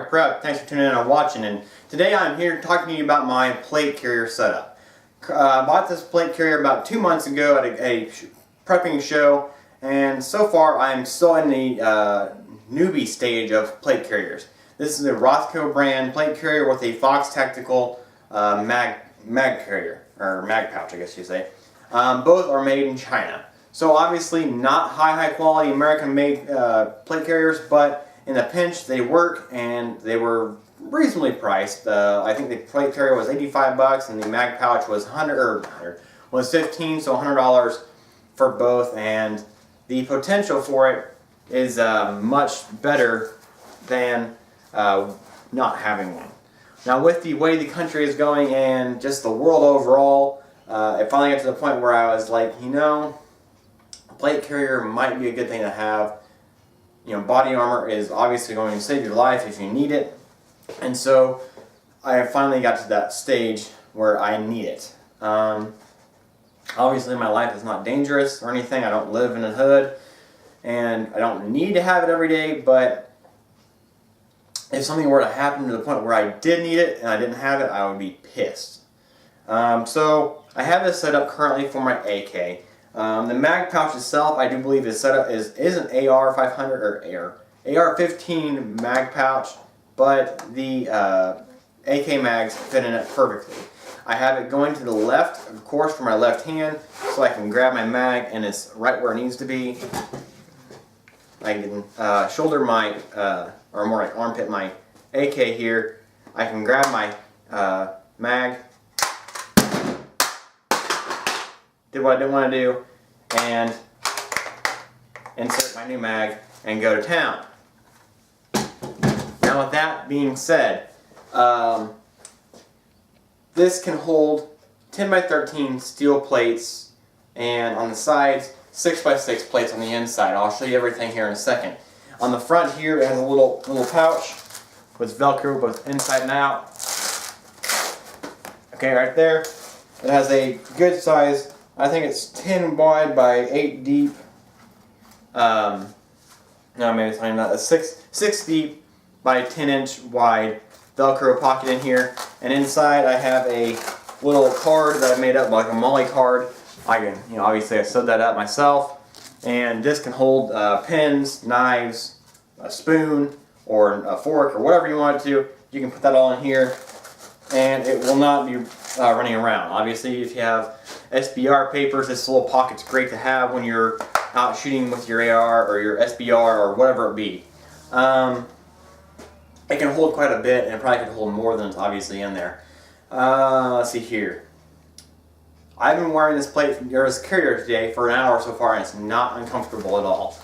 Tracker Prep. Thanks for tuning in and watching. And today I'm here talking to you about my plate carrier setup. I bought this plate carrier about 2 months ago at a prepping show, and so far I'm still in the newbie stage of plate carriers. This is a Rothco brand plate carrier with a Fox Tactical mag carrier, or mag pouch I guess you say. Both are made in China. So obviously not high quality American made plate carriers, but in a pinch they work, and they were reasonably priced. I think the plate carrier was $85 and the mag pouch was was $15, so $100 for both, and the potential for it is much better than not having one. Now, with the way the country is going and just the world overall, it finally got to the point where I was like, you know, a plate carrier might be a good thing to have. You know, body armor is obviously going to save your life if you need it, and so I finally got to that stage where I need it. Obviously my life is not dangerous or anything. I don't live in a hood, and I don't need to have it every day, but if something were to happen to the point where I did need it and I didn't have it, I would be pissed. So I have this set up currently for my AK. The mag pouch itself, I do believe, is set up is an AR 500 or AR 15 mag pouch, but the AK mags fit in it perfectly. I have it going to the left, of course, for my left hand, so I can grab my mag and it's right where it needs to be. I can shoulder my, or more like armpit my AK here. I can grab my mag, did what I didn't want to do, and insert my new mag and go to town. Now, with that being said, this can hold 10 by 13 steel plates, and on the sides 6 by 6 plates on the inside. I'll show you everything here in a second. On the front here, it has a little pouch with Velcro both inside and out. Okay, right there. It has a good size, I think it's 10 wide by 8 deep. No, maybe it's not. 6 deep by 10-inch wide Velcro pocket in here. And inside I have a little card that I made up, like a Molly card. I can, you know, obviously I sewed that up myself. And this can hold pens, knives, a spoon, or a fork, or whatever you want it to. You can put that all in here, and it will not be running around. Obviously, if you have SBR papers, this little pocket's great to have when you're out shooting with your AR or your SBR or whatever it be. It can hold quite a bit, and it probably can hold more than it's obviously in there. Let's see here. I've been wearing this carrier today for an hour so far, and it's not uncomfortable at all.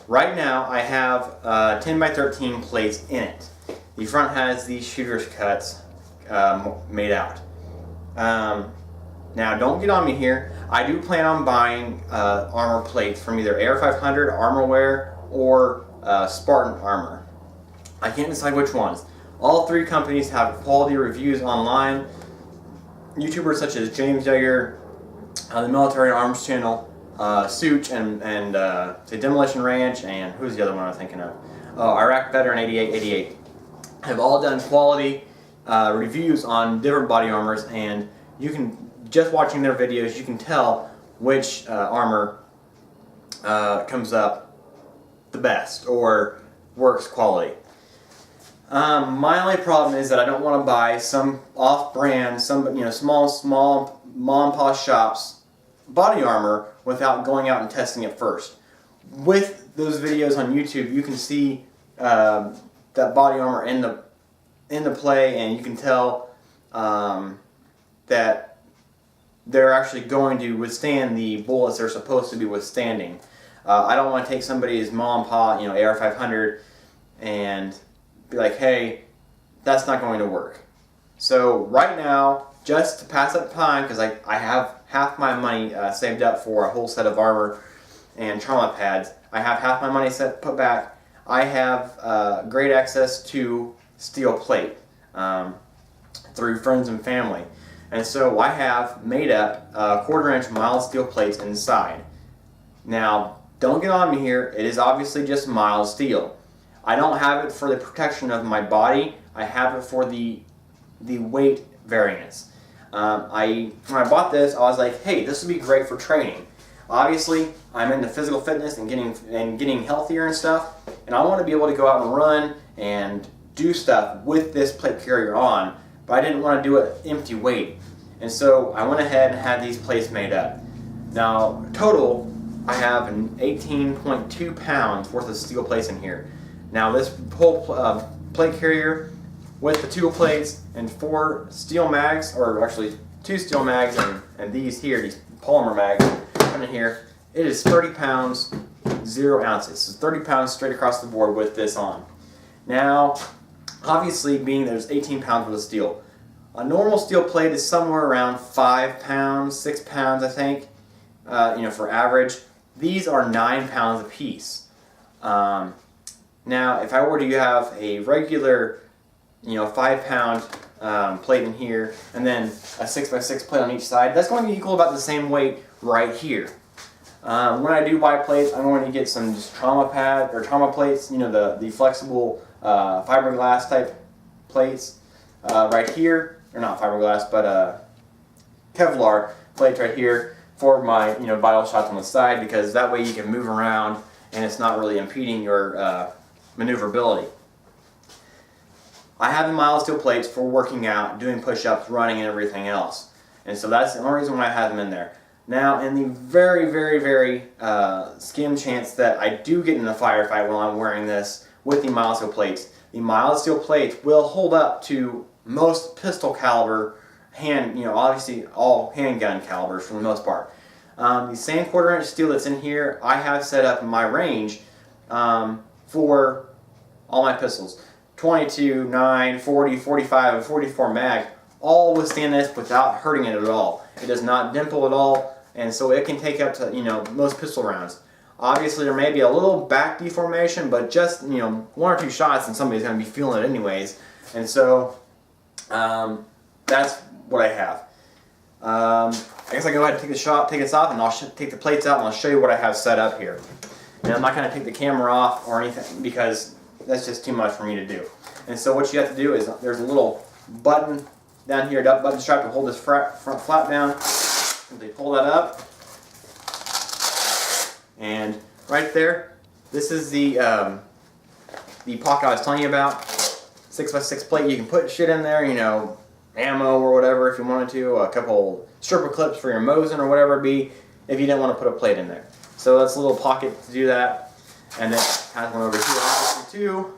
Right now, I have 10 by 13 plates in it. The front has these shooter's cuts made out. Now, don't get on me here. I do plan on buying armor plates from either AR 500, Armorware, or Spartan Armor. I can't decide which ones. All three companies have quality reviews online. YouTubers such as James Yeager, the Military Arms Channel, Such, and the Demolition Ranch, and who's the other one I'm thinking of? Iraq Veteran 8888 have all done quality reviews on different body armors, and you can, just watching their videos, you can tell which armor comes up the best or works quality. My only problem is that I don't want to buy some off-brand, small mom and pop shops body armor without going out and testing it first. With those videos on YouTube, you can see that body armor in the play, and you can tell that they're actually going to withstand the bullets they're supposed to be withstanding. I don't want to take somebody's mom and pop, AR 500, and be like, hey, that's not going to work. So right now, just to pass up time, because I have half my money saved up for a whole set of armor and trauma pads. I have half my money put back. I have great access to steel plate through friends and family. And so I have made up 1/4-inch mild steel plates inside. Now, don't get on me here. It is obviously just mild steel. I don't have it for the protection of my body. I have it for the weight variance. When I bought this, I was like, hey, this would be great for training. Obviously, I'm into physical fitness and getting healthier and stuff, and I want to be able to go out and run and do stuff with this plate carrier on, but I didn't want to do it empty weight. And so I went ahead and had these plates made up. Now, total, I have an 18.2 pounds worth of steel plates in here. Now, this whole plate carrier with the 2 plates and 4 steel mags, or actually 2 steel mags and these here, these polymer mags in here, it is 30 pounds, 0 ounces. So 30 pounds straight across the board with this on. Now, obviously, being there's 18 pounds worth of steel. A normal steel plate is somewhere around 5 pounds, 6 pounds, I think, for average. These are 9 pounds a piece. Now, if I were to have a regular, 5 pound plate in here, and then a 6x6 plate on each side, that's going to equal about the same weight right here. When I do buy plates, I'm going to get some just trauma plates, the flexible fiberglass type plates right here, or not fiberglass, but Kevlar plates right here for my vital shots on the side, because that way you can move around and it's not really impeding your maneuverability. I have the mild steel plates for working out, doing push-ups, running, and everything else, and so that's the only reason why I have them in there. Now, in the very, very, very skim chance that I do get in a firefight while I'm wearing this with the mild steel plates, the mild steel plates will hold up to most pistol caliber, obviously all handgun calibers for the most part. The same 1/4 inch steel that's in here, I have set up in my range for all my pistols. 22, 9, 40, 45, and 44 mag all withstand this without hurting it at all. It does not dimple at all, and so it can take up to most pistol rounds. Obviously, there may be a little back deformation, but just 1 or 2 shots and somebody's going to be feeling it anyways. And so that's what I have. I guess I can go ahead and take this off, and I'll take the plates out, and I'll show you what I have set up here. And I'm not going to take the camera off or anything, because that's just too much for me to do. And so what you have to do is, there's a little button down here, button strap to hold this front flap down. Simply pull that up, and right there, this is the pocket I was telling you about. 6x6 plate. You can put shit in there, ammo or whatever if you wanted to. A couple stripper clips for your Mosin or whatever it be, if you didn't want to put a plate in there. So that's a little pocket to do that. And then has one over here obviously too.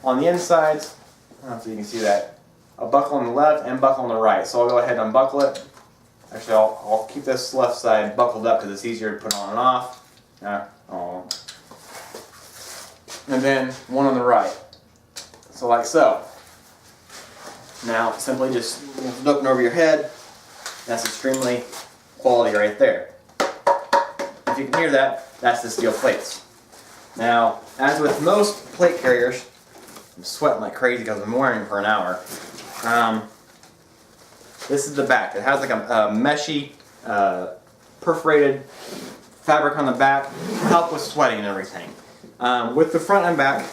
On the insides, I don't know if you can see that, a buckle on the left and buckle on the right. So I'll go ahead and unbuckle it. Actually, I'll keep this left side buckled up because it's easier to put on and off. And then one on the right. So like so. Now, simply just looking over your head. That's extremely quality right there. If you can hear that, that's the steel plates. Now, as with most plate carriers, I'm sweating like crazy because I'm wearing them for an hour. This is the back. It has like a meshy, perforated fabric on the back to help with sweating and everything. With the front and back,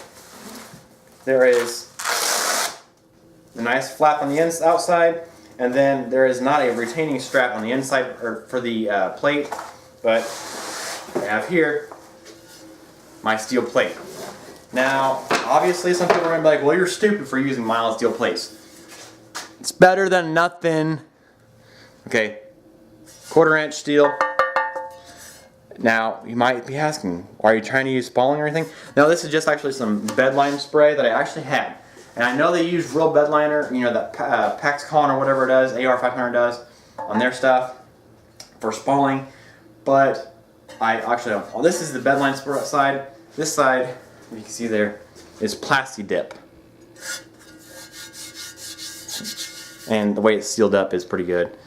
there is a nice flap on the outside, and then there is not a retaining strap on the inside or for the plate, but I have here my steel plate. Now, obviously, some people are going to be like, well, you're stupid for using mild steel plates. It's better than nothing. Okay, 1/4 inch steel. Now, you might be asking, are you trying to use spalling or anything? No, this is just actually some bedline spray that I actually had. And I know they use real bedliner, that PaxCon or whatever it does, AR500 does, on their stuff for spalling. But I actually don't. Well, this is the bedline side. This side, you can see there, is Plasti Dip. And the way it's sealed up is pretty good.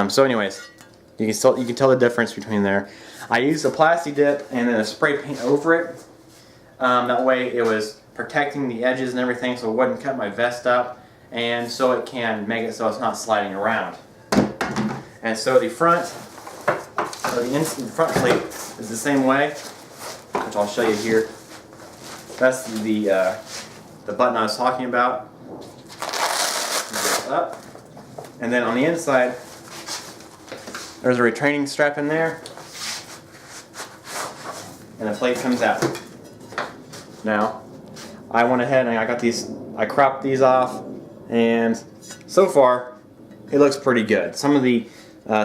So anyways, you can tell the difference between there. I used a Plasti Dip and then a spray paint over it. That way it was protecting the edges and everything, so it wouldn't cut my vest up, and so it can make it so it's not sliding around. And so the front, or the front plate is the same way, which I'll show you here. That's the button I was talking about. Goes up, and then on the inside, there's a retraining strap in there, and the plate comes out. Now, I went ahead and I cropped these off, and so far, it looks pretty good. Some of the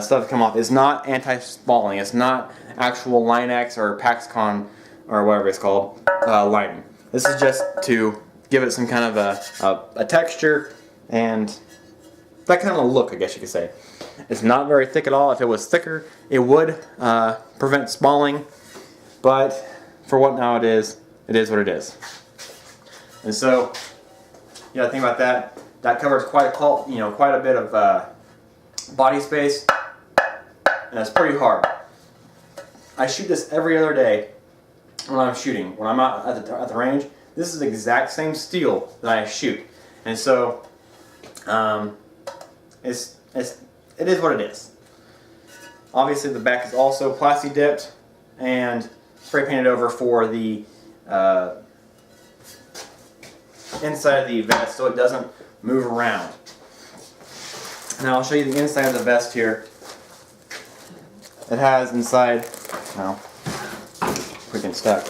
stuff come off is not anti-spalling. It's not actual Line-X or PaxCon or whatever it's called lining. This is just to give it some kind of a texture and that kind of a look, I guess you could say. It's not very thick at all. If it was thicker, it would prevent spalling. But for what now it is what it is. And so, you gotta think about that. That covers quite a bit of body space, and that's pretty hard. I shoot this every other day when I'm shooting. When I'm out at the range, this is the exact same steel that I shoot, and so it is what it is. Obviously, the back is also plasti dipped and spray painted over for the inside of the vest, so it doesn't move around. Now I'll show you the inside of the vest here. It has inside, no, freaking stuck.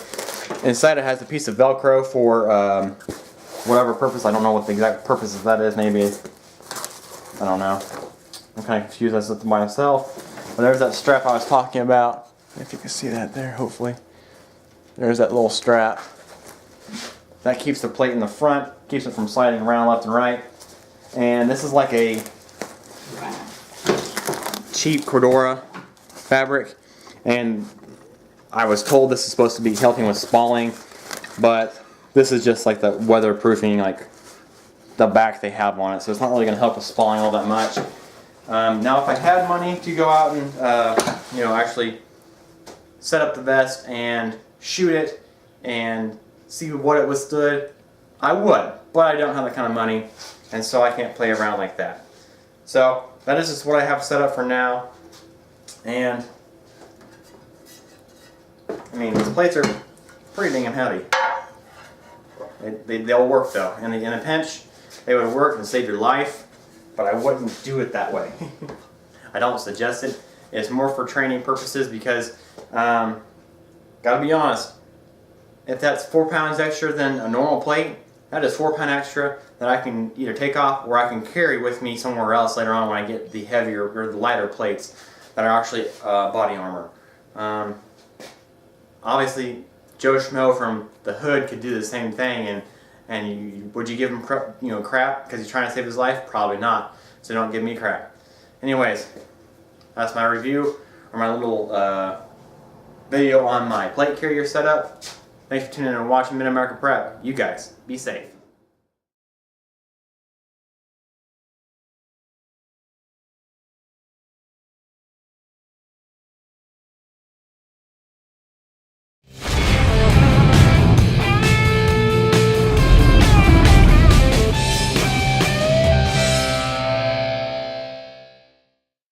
Inside it has a piece of Velcro for whatever purpose. I don't know what the exact purpose of that is. Maybe, I don't know. I'm kind of confused as to myself. But there's that strap I was talking about. If you can see that there, hopefully. There's that little strap. That keeps the plate in the front, keeps it from sliding around left and right. And this is like a cheap Cordura fabric. And I was told this is supposed to be helping with spalling, but this is just like the weatherproofing, like the back they have on it. So it's not really going to help with spalling all that much. Now if I had money to go out and actually set up the vest and shoot it and see what it withstood, I would, but I don't have that kind of money, and so I can't play around like that. So that is just what I have set up for now, and I mean, these plates are pretty dang heavy. They'll work though. In a pinch, they would work and save your life, but I wouldn't do it that way. I don't suggest it. It's more for training purposes because, gotta be honest, if that's 4 pounds extra than a normal plate, that is 4 pounds extra that I can either take off or I can carry with me somewhere else later on when I get the heavier or the lighter plates that are actually body armor. Obviously, Joe Schmo from the hood could do the same thing, and would you give him crap because he's trying to save his life? Probably not. So don't give me crap. Anyways, that's my review or my little video on my plate carrier setup. Thanks for tuning in and watching Mid-America Prep. You guys, be safe.